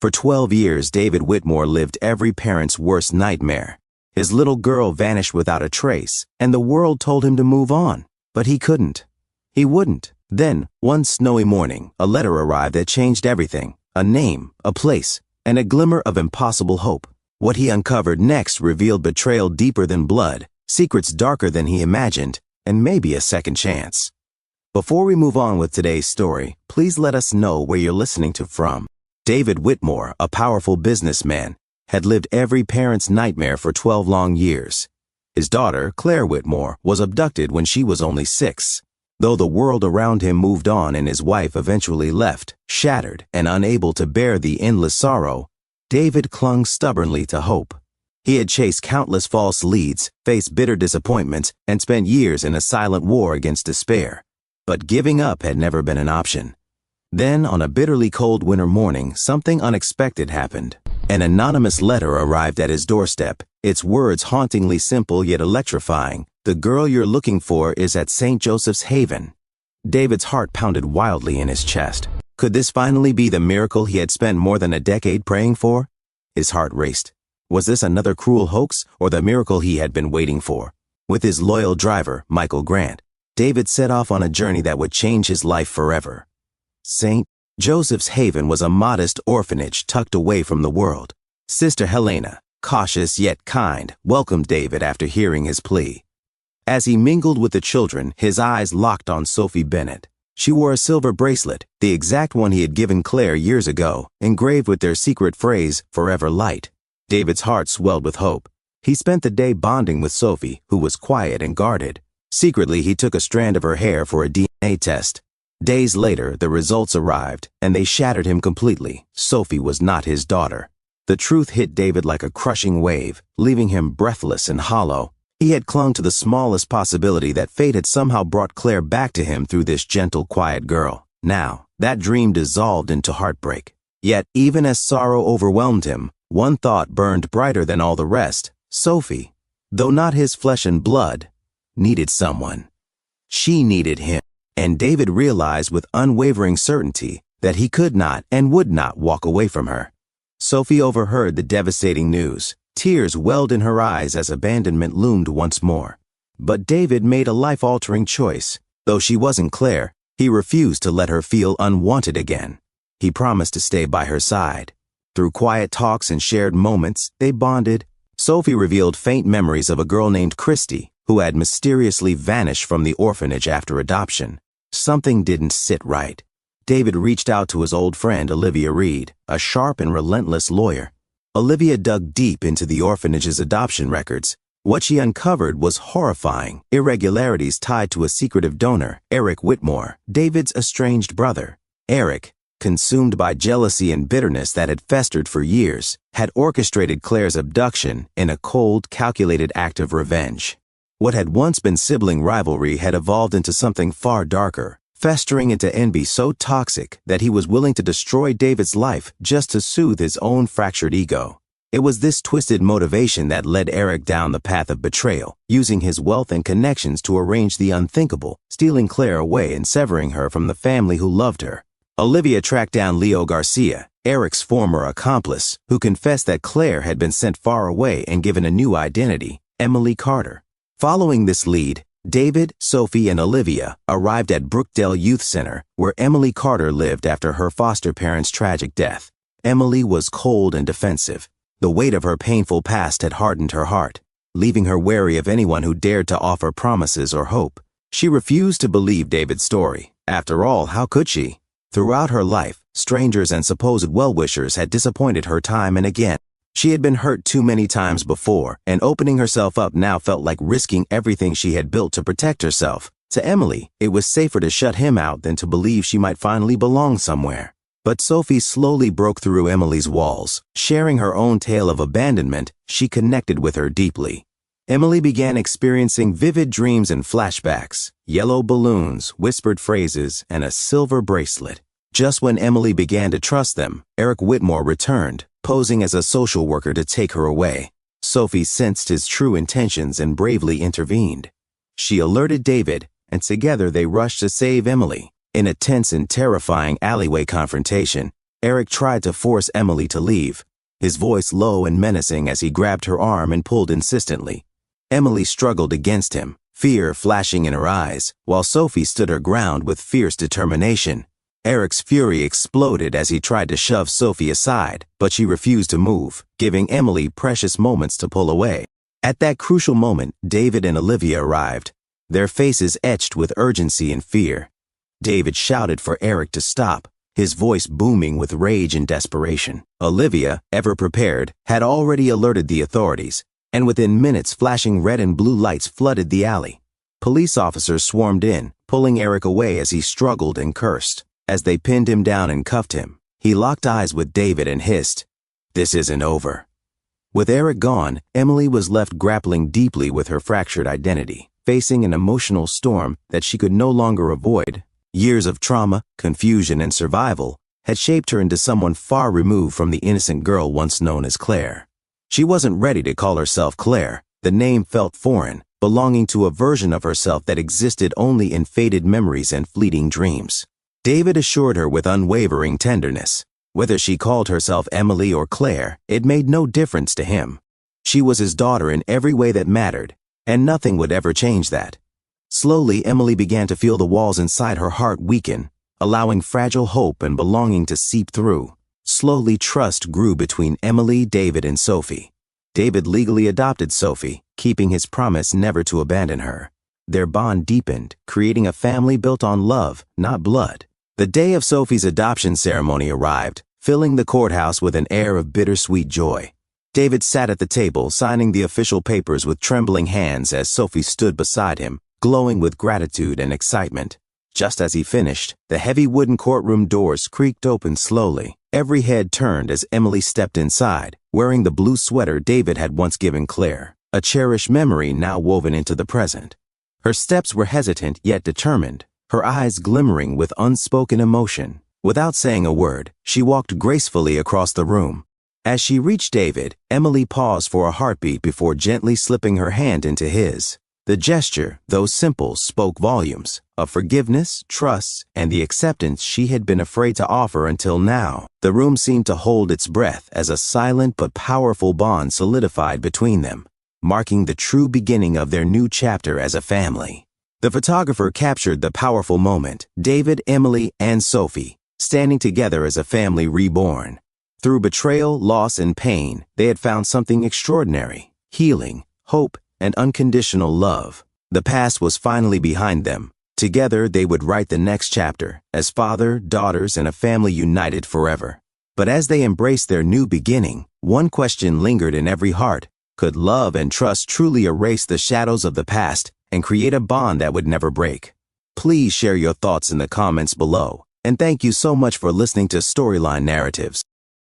For 12 years, David Whitmore lived every parent's worst nightmare. His little girl vanished without a trace, and the world told him to move on. But he couldn't. He wouldn't. Then, one snowy morning, a letter arrived that changed everything. A name, a place, and a glimmer of impossible hope. What he uncovered next revealed betrayal deeper than blood, secrets darker than he imagined, and maybe a second chance. Before we move on with today's story, please let us know where you're listening to from. David Whitmore, a powerful businessman, had lived every parent's nightmare for 12 long years. His daughter, Clare Whitmore, was abducted when she was only 6. Though the world around him moved on and his wife eventually left, shattered and unable to bear the endless sorrow, David clung stubbornly to hope. He had chased countless false leads, faced bitter disappointments, and spent years in a silent war against despair. But giving up had never been an option. Then, on a bitterly cold winter morning, something unexpected happened. An anonymous letter arrived at his doorstep, its words hauntingly simple yet electrifying. "The girl you're looking for is at St. Joseph's Haven." David's heart pounded wildly in his chest. Could this finally be the miracle he had spent more than a decade praying for? His heart raced. Was this another cruel hoax, or the miracle he had been waiting for? With his loyal driver, Michael Grant, David set off on a journey that would change his life forever. St. Joseph's Haven was a modest orphanage tucked away from the world. Sister Helena, cautious yet kind, welcomed David after hearing his plea. As he mingled with the children, his eyes locked on Sophie Bennett. She wore a silver bracelet, the exact one he had given Clare years ago, engraved with their secret phrase, "Forever Light." David's heart swelled with hope. He spent the day bonding with Sophie, who was quiet and guarded. Secretly, he took a strand of her hair for a DNA test. Days later, the results arrived, and they shattered him completely. Sophie was not his daughter. The truth hit David like a crushing wave, leaving him breathless and hollow. He had clung to the smallest possibility that fate had somehow brought Clare back to him through this gentle, quiet girl. Now, that dream dissolved into heartbreak. Yet, even as sorrow overwhelmed him, one thought burned brighter than all the rest. Sophie, though not his flesh and blood, needed someone. She needed him. And David realized with unwavering certainty that he could not and would not walk away from her. Sophie overheard the devastating news. Tears welled in her eyes as abandonment loomed once more. But David made a life-altering choice. Though she wasn't Clare, he refused to let her feel unwanted again. He promised to stay by her side. Through quiet talks and shared moments, they bonded. Sophie revealed faint memories of a girl named Christy, who had mysteriously vanished from the orphanage after adoption. Something didn't sit right. David reached out to his old friend Olivia Reed, a sharp and relentless lawyer. Olivia dug deep into the orphanage's adoption records. What she uncovered was horrifying: irregularities tied to a secretive donor, Eric Whitmore, David's estranged brother. Eric, consumed by jealousy and bitterness that had festered for years, had orchestrated Clare's abduction in a cold, calculated act of revenge. What had once been sibling rivalry had evolved into something far darker, festering into envy so toxic that he was willing to destroy David's life just to soothe his own fractured ego. It was this twisted motivation that led Eric down the path of betrayal, using his wealth and connections to arrange the unthinkable, stealing Clare away and severing her from the family who loved her. Olivia tracked down Leo Garcia, Eric's former accomplice, who confessed that Clare had been sent far away and given a new identity, Emily Carter. Following this lead, David, Sophie, and Olivia arrived at Brookdale Youth Center, where Emily Carter lived after her foster parents' tragic death. Emily was cold and defensive. The weight of her painful past had hardened her heart, leaving her wary of anyone who dared to offer promises or hope. She refused to believe David's story. After all, how could she? Throughout her life, strangers and supposed well-wishers had disappointed her time and again. She had been hurt too many times before, and opening herself up now felt like risking everything she had built to protect herself. To Emily, it was safer to shut him out than to believe she might finally belong somewhere. But Sophie slowly broke through Emily's walls. Sharing her own tale of abandonment, she connected with her deeply. Emily began experiencing vivid dreams and flashbacks, yellow balloons, whispered phrases, and a silver bracelet. Just when Emily began to trust them, Eric Whitmore returned, posing as a social worker to take her away. Sophie sensed his true intentions and bravely intervened. She alerted David, and together they rushed to save Emily. In a tense and terrifying alleyway confrontation, Eric tried to force Emily to leave, his voice low and menacing as he grabbed her arm and pulled insistently. Emily struggled against him, fear flashing in her eyes, while Sophie stood her ground with fierce determination. Eric's fury exploded as he tried to shove Sophie aside, but she refused to move, giving Emily precious moments to pull away. At that crucial moment, David and Olivia arrived, their faces etched with urgency and fear. David shouted for Eric to stop, his voice booming with rage and desperation. Olivia, ever prepared, had already alerted the authorities, and within minutes flashing red and blue lights flooded the alley. Police officers swarmed in, pulling Eric away as he struggled and cursed. As they pinned him down and cuffed him, he locked eyes with David and hissed, "This isn't over." With Eric gone, Emily was left grappling deeply with her fractured identity, facing an emotional storm that she could no longer avoid. Years of trauma, confusion, and survival had shaped her into someone far removed from the innocent girl once known as Clare. She wasn't ready to call herself Clare. The name felt foreign, belonging to a version of herself that existed only in faded memories and fleeting dreams. David assured her with unwavering tenderness. Whether she called herself Emily or Clare, it made no difference to him. She was his daughter in every way that mattered, and nothing would ever change that. Slowly, Emily began to feel the walls inside her heart weaken, allowing fragile hope and belonging to seep through. Slowly, trust grew between Emily, David, and Sophie. David legally adopted Sophie, keeping his promise never to abandon her. Their bond deepened, creating a family built on love, not blood. The day of Sophie's adoption ceremony arrived, filling the courthouse with an air of bittersweet joy. David sat at the table, signing the official papers with trembling hands as Sophie stood beside him, glowing with gratitude and excitement. Just as he finished, the heavy wooden courtroom doors creaked open slowly. Every head turned as Emily stepped inside, wearing the blue sweater David had once given Clare, a cherished memory now woven into the present. Her steps were hesitant yet determined, her eyes glimmering with unspoken emotion. Without saying a word, she walked gracefully across the room. As she reached David, Emily paused for a heartbeat before gently slipping her hand into his. The gesture, though simple, spoke volumes of forgiveness, trust, and the acceptance she had been afraid to offer until now. The room seemed to hold its breath as a silent but powerful bond solidified between them, marking the true beginning of their new chapter as a family. The photographer captured the powerful moment, David, Emily, and Sophie, standing together as a family reborn. Through betrayal, loss, and pain, they had found something extraordinary: healing, hope, and unconditional love. The past was finally behind them. Together, they would write the next chapter, as father, daughters, and a family united forever. But as they embraced their new beginning, one question lingered in every heart. Could love and trust truly erase the shadows of the past and create a bond that would never break? Please share your thoughts in the comments below. And thank you so much for listening to Storyline Narratives.